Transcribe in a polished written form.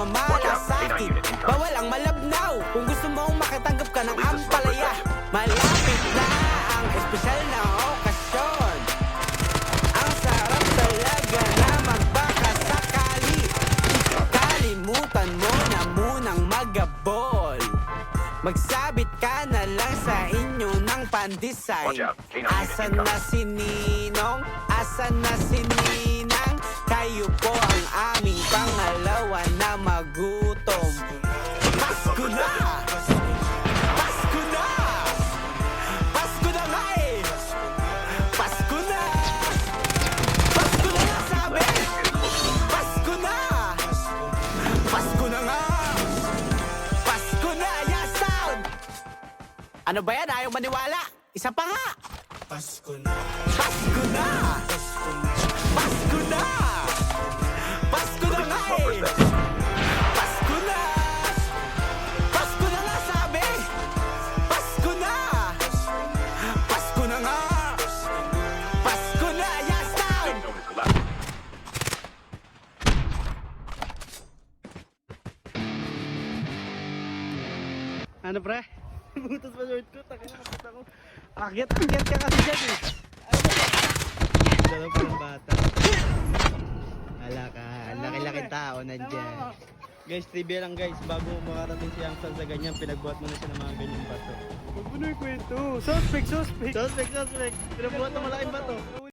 mamalasakit. Bawal ang malabnaw kung gusto mong makatanggap ka ng ampalaya. Malapit na ang espesyal na okasyon. Ang sarap talaga na magbakasakali. Kalimutan mo na munang magabol. Magsabit ka na lang sa inyo ng pandesal. Asan na si Ninong? Asan na si Ninang? Kayo po ang aming pangalawa na magutom. Pasko na! Pasko na! Pasko na nga eh! Pasko na! Pasko na nga sabi! Pasko na! Pasko na nga! Pasko na! Yeah, sound! Ano ba yan? Ayaw maniwala! Isa pa nga! Pasko na! Pasko na! Pasko na! Pasko na nga eh! Pasko na! Pasko na nga sabi! Pasko na! Pasko na nga! Pasko na! Yeah, sound! Ano pre? Butas pa short ko, taka na kapit ako. Akyat ka kasi dyan eh. Dalaw pa ng bata. Hala ka, ang laki-laking tao nandyan. Guys, trivia lang guys, bago makarating si Yang San sa ganyan, pinagbuhat mo na siya ng mga ganyang bato. Huwag mo na yung kwento. Suspect! Pinagbuhat ng malaking bato.